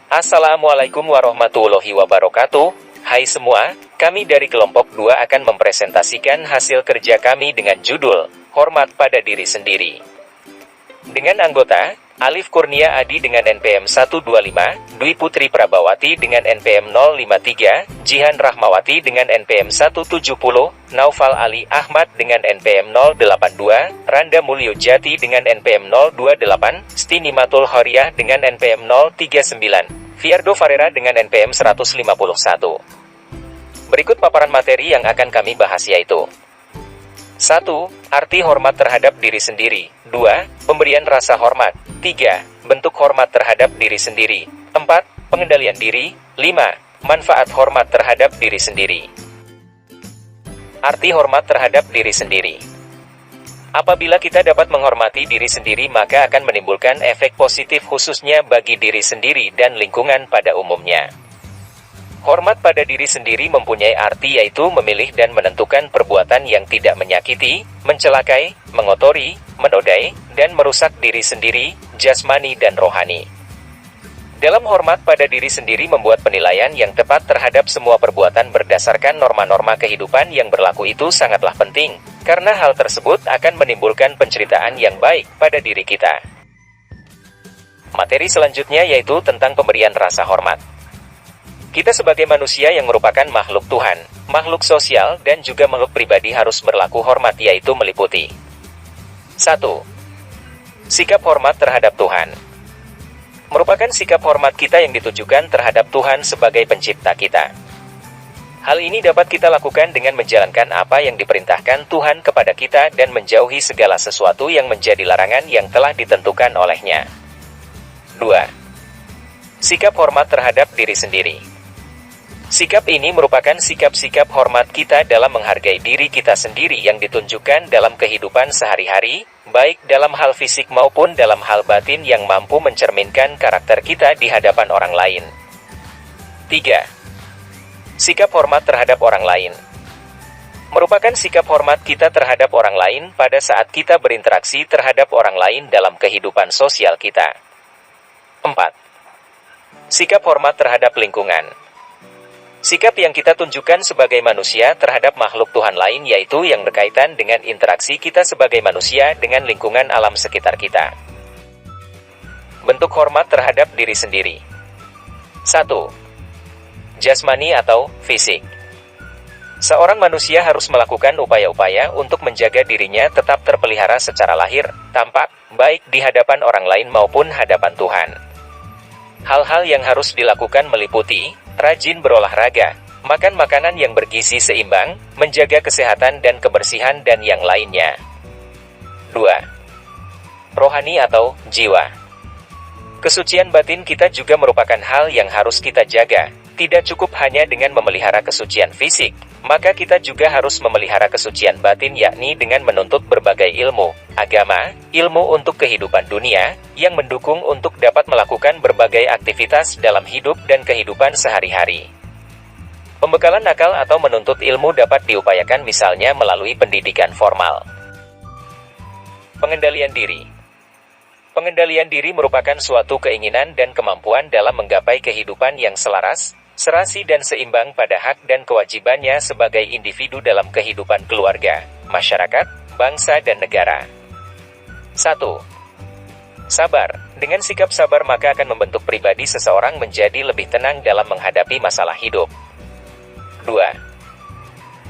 Assalamualaikum warahmatullahi wabarakatuh. Hai semua, kami dari kelompok 2 akan mempresentasikan hasil kerja kami dengan judul Hormat pada Diri Sendiri. Dengan anggota Alif Kurnia Adi dengan NPM 125, Dwi Putri Prabawati dengan NPM 053, Jihan Rahmawati dengan NPM 170, Naufal Ali Ahmad dengan NPM 082, Randa Mulyo Jati dengan NPM 028, Stinimatul Horiah dengan NPM 039, Fiardo Farera dengan NPM 151. Berikut paparan materi yang akan kami bahas yaitu 1. Arti hormat terhadap diri sendiri. 2. Pemberian rasa hormat. 3. Bentuk hormat terhadap diri sendiri. 4. Pengendalian diri. 5. Manfaat hormat terhadap diri sendiri. Arti hormat terhadap diri sendiri. Apabila kita dapat menghormati diri sendiri, maka akan menimbulkan efek positif khususnya bagi diri sendiri dan lingkungan pada umumnya. Hormat pada diri sendiri mempunyai arti yaitu memilih dan menentukan perbuatan yang tidak menyakiti, mencelakai, mengotori, menodai, dan merusak diri sendiri, jasmani dan rohani. Dalam hormat pada diri sendiri membuat penilaian yang tepat terhadap semua perbuatan berdasarkan norma-norma kehidupan yang berlaku itu sangatlah penting, karena hal tersebut akan menimbulkan penceritaan yang baik pada diri kita. Materi selanjutnya yaitu tentang pemberian rasa hormat. Kita sebagai manusia yang merupakan makhluk Tuhan, makhluk sosial dan juga makhluk pribadi harus berlaku hormat yaitu meliputi 1. Sikap hormat terhadap Tuhan. Merupakan sikap hormat kita yang ditujukan terhadap Tuhan sebagai pencipta kita. Hal ini dapat kita lakukan dengan menjalankan apa yang diperintahkan Tuhan kepada kita dan menjauhi segala sesuatu yang menjadi larangan yang telah ditentukan olehnya. 2. Sikap hormat terhadap diri sendiri. Sikap ini merupakan sikap-sikap hormat kita dalam menghargai diri kita sendiri yang ditunjukkan dalam kehidupan sehari-hari, baik dalam hal fisik maupun dalam hal batin yang mampu mencerminkan karakter kita di hadapan orang lain. 3. Sikap hormat terhadap orang lain. Merupakan sikap hormat kita terhadap orang lain pada saat kita berinteraksi terhadap orang lain dalam kehidupan sosial kita. 4. Sikap hormat terhadap lingkungan. Sikap yang kita tunjukkan sebagai manusia terhadap makhluk Tuhan lain yaitu yang berkaitan dengan interaksi kita sebagai manusia dengan lingkungan alam sekitar kita. Bentuk hormat terhadap diri sendiri. 1. Jasmani atau fisik. Seorang manusia harus melakukan upaya-upaya untuk menjaga dirinya tetap terpelihara secara lahir, tampak, baik di hadapan orang lain maupun hadapan Tuhan. Hal-hal yang harus dilakukan meliputi rajin berolahraga, makan makanan yang bergizi seimbang, menjaga kesehatan dan kebersihan dan yang lainnya. 2. Rohani atau jiwa. Kesucian batin kita juga merupakan hal yang harus kita jaga. Tidak cukup hanya dengan memelihara kesucian fisik, maka kita juga harus memelihara kesucian batin yakni dengan menuntut berbagai ilmu, agama, ilmu untuk kehidupan dunia, yang mendukung untuk dapat melakukan berbagai aktivitas dalam hidup dan kehidupan sehari-hari. Pembekalan akal atau menuntut ilmu dapat diupayakan misalnya melalui pendidikan formal. Pengendalian diri. Pengendalian diri merupakan suatu keinginan dan kemampuan dalam menggapai kehidupan yang selaras, serasi dan seimbang pada hak dan kewajibannya sebagai individu dalam kehidupan keluarga, masyarakat, bangsa dan negara. 1. Sabar. Dengan sikap sabar maka akan membentuk pribadi seseorang menjadi lebih tenang dalam menghadapi masalah hidup. 2.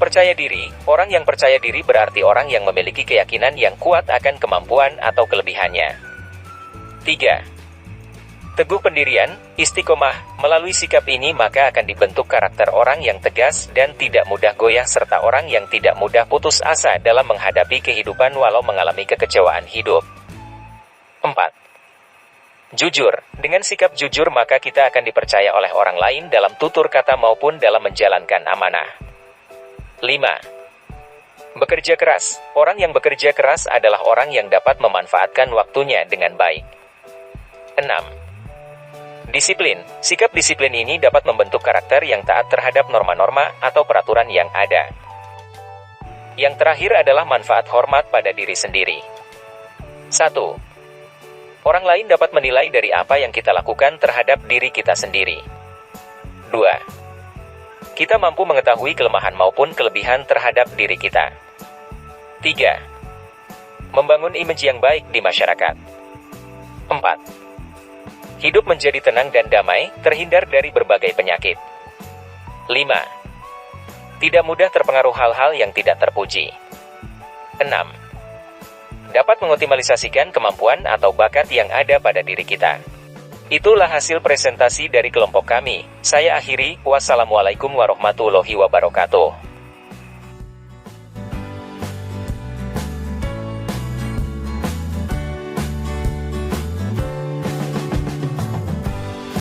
Percaya diri. Orang yang percaya diri berarti orang yang memiliki keyakinan yang kuat akan kemampuan atau kelebihannya. 3. Teguh pendirian, istiqomah. Melalui sikap ini maka akan dibentuk karakter orang yang tegas dan tidak mudah goyah serta orang yang tidak mudah putus asa dalam menghadapi kehidupan walau mengalami kekecewaan hidup. 4. Jujur. Dengan sikap jujur maka kita akan dipercaya oleh orang lain dalam tutur kata maupun dalam menjalankan amanah. 5. Bekerja keras. Orang yang bekerja keras adalah orang yang dapat memanfaatkan waktunya dengan baik. 6. Disiplin. Sikap disiplin ini dapat membentuk karakter yang taat terhadap norma-norma atau peraturan yang ada. Yang terakhir adalah manfaat hormat pada diri sendiri. 1. Orang lain dapat menilai dari apa yang kita lakukan terhadap diri kita sendiri. 2. Kita mampu mengetahui kelemahan maupun kelebihan terhadap diri kita. 3. Membangun image yang baik di masyarakat. 4. Hidup menjadi tenang dan damai, terhindar dari berbagai penyakit. 5. Tidak mudah terpengaruh hal-hal yang tidak terpuji. 6. Dapat mengoptimalisasikan kemampuan atau bakat yang ada pada diri kita. Itulah hasil presentasi dari kelompok kami. Saya akhiri, wassalamualaikum warahmatullahi wabarakatuh.